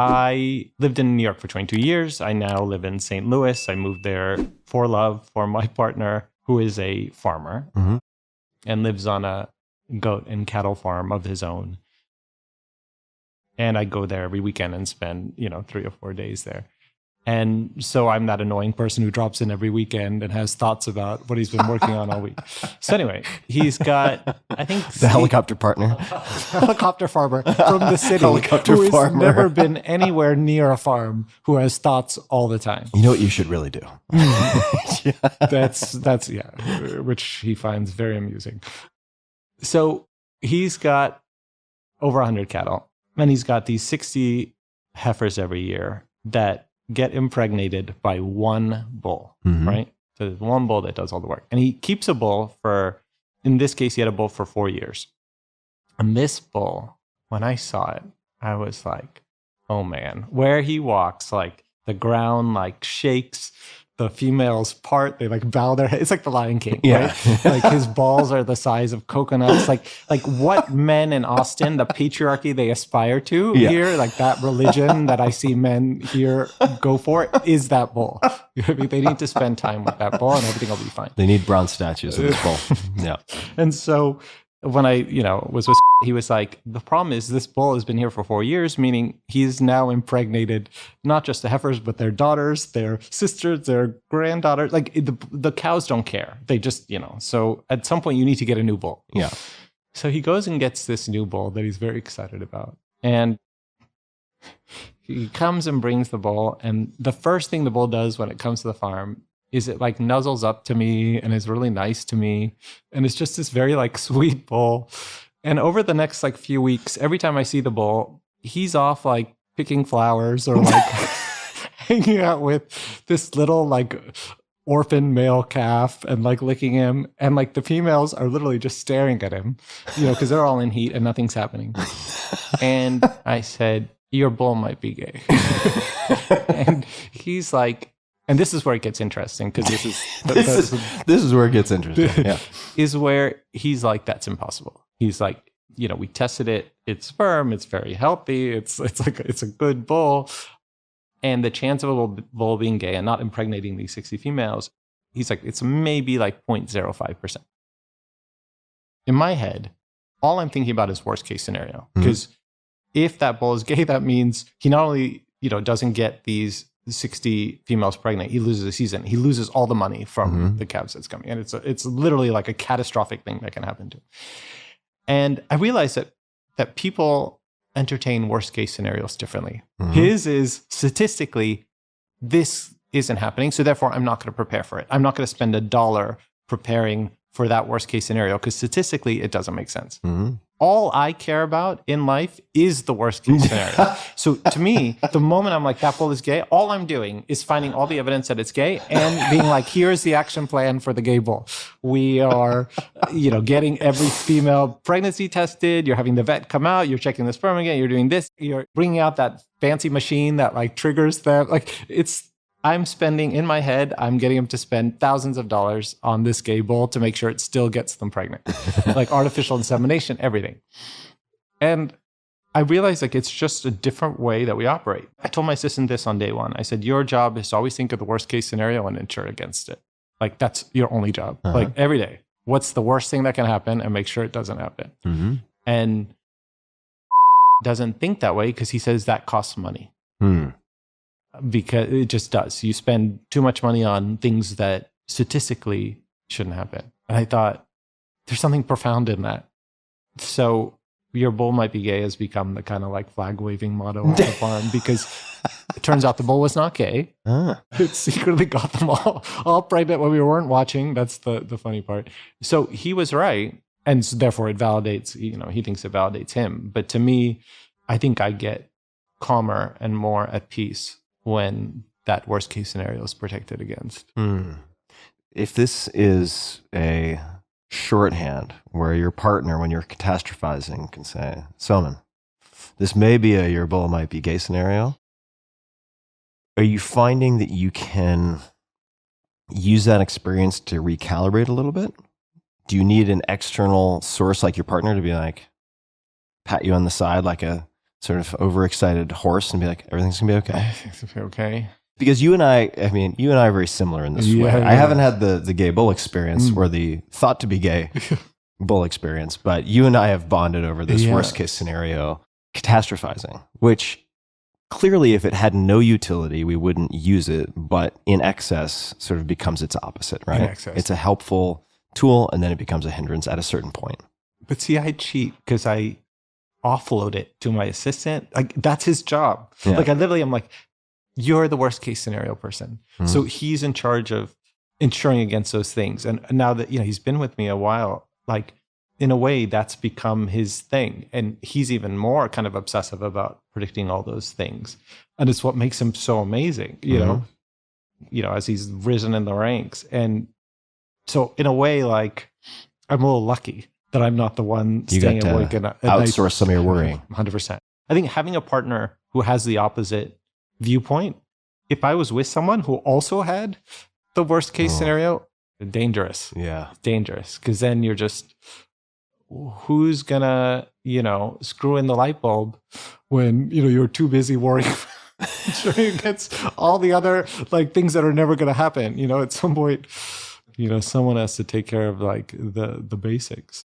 I lived in New York for 22 years. I now live in St. Louis. I moved there for love for my partner, who is a farmer and lives on a goat and cattle farm of his own. And I go there every weekend and spend, 3 or 4 days there. And so I'm that annoying person who drops in every weekend and has thoughts about what he's been working on all week. So anyway, he's got, I think... The helicopter partner. Helicopter farmer from the city Helicopter who has farmer. never been anywhere near a farm, who has thoughts all the time. You know what you should really do? That's which he finds very amusing. So he's got over 100 cattle, and he's got these 60 heifers every year that get impregnated by one bull, right? So there's one bull that does all the work. And he keeps a bull for, in this case, he had a bull for 4 years. And this bull, when I saw it, I was like, oh man, where he walks, like the ground like shakes, the females part, they like bow their head. It's like the Lion King, right? Like his balls are the size of coconuts. Like what men in Austin, the patriarchy they aspire to here, like that religion that I see men here go for, is that bull. They need to spend time with that bull and everything will be fine. They need bronze statues of this bull. Yeah. And so when I, was with, he was like, the problem is this bull has been here for 4 years, meaning he's now impregnated not just the heifers, but their daughters, their sisters, their granddaughters. Like the cows don't care. They just, so at some point you need to get a new bull. Yeah. So he goes and gets this new bull that he's very excited about. And he comes and brings the bull. And the first thing the bull does when it comes to the farm is it like nuzzles up to me and is really nice to me. And it's just this very like sweet bull. And over the next like few weeks, every time I see the bull, he's off like picking flowers or like hanging out with this little like orphan male calf and like licking him. And like the females are literally just staring at him, because they're all in heat and nothing's happening. And I said, your bull might be gay. And he's like, and this is where it gets interesting, because this is where it gets interesting. Yeah. Is where he's like, that's impossible. He's like, we tested it. It's firm. It's very healthy. It's a good bull. And the chance of a bull being gay and not impregnating these 60 females, he's like, it's maybe like 0.05%. In my head, all I'm thinking about is worst case scenario. Because if that bull is gay, that means he not only, doesn't get these 60 females pregnant, he loses a season. He loses all the money from the calves that's coming. And it's literally like a catastrophic thing that can happen to him. And I realized that people entertain worst case scenarios differently. His is statistically, this isn't happening. So therefore, I'm not going to prepare for it. I'm not going to spend $1 preparing for that worst case scenario because statistically, it doesn't make sense. All I care about in life is the worst case scenario. So to me, the moment I'm like, that bull is gay, all I'm doing is finding all the evidence that it's gay and being like, here's the action plan for the gay bull. We are, getting every female pregnancy tested. You're having the vet come out. You're checking the sperm again. You're doing this. You're bringing out that fancy machine that like triggers them. Like I'm spending in my head, I'm getting him to spend thousands of dollars on this gay bull to make sure it still gets them pregnant. Like artificial insemination, everything. And I realized like it's just a different way that we operate. I told my assistant this on day one. I said, your job is to always think of the worst case scenario and insure against it. Like that's your only job. Like every day. What's the worst thing that can happen and make sure it doesn't happen. And doesn't think that way because he says that costs money. Because it just does. You spend too much money on things that statistically shouldn't happen. And I thought, there's something profound in that. So your bull might be gay has become the kind of like flag waving motto on the farm because it turns out the bull was not gay. It secretly got them all pregnant when we weren't watching. That's the funny part. So he was right. And so therefore it validates, he thinks it validates him. But to me, I think I get calmer and more at peace when that worst case scenario is protected against. If this is a shorthand where your partner, when you're catastrophizing, can say, Soman, this may be your bull might be gay scenario. Are you finding that you can use that experience to recalibrate a little bit? Do you need an external source like your partner to be like, pat you on the side like a sort of overexcited horse and be like, everything's gonna be okay? Okay. Because you and I are very similar in this way. Yeah. I haven't had the gay bull experience or the thought to be gay bull experience, but you and I have bonded over this worst case scenario, catastrophizing, which clearly if it had no utility, we wouldn't use it, but in excess sort of becomes its opposite, right? In excess. It's a helpful tool and then it becomes a hindrance at a certain point. But see, I cheat because I offload it to my assistant. Like that's his job. Yeah. Like I'm like, you're the worst case scenario person. So he's in charge of ensuring against those things. And now that, he's been with me a while, like in a way that's become his thing. And he's even more kind of obsessive about predicting all those things. And it's what makes him so amazing, you know, as he's risen in the ranks. And so in a way, like I'm a little lucky that I'm not the one staying awake at night. Outsource some of your worrying. 100%. I think having a partner who has the opposite viewpoint, if I was with someone who also had the worst case scenario, dangerous. Yeah. Dangerous. Because then you're just, who's gonna, screw in the light bulb when, you're too busy worrying against all the other like things that are never gonna happen. At some point, someone has to take care of like the basics.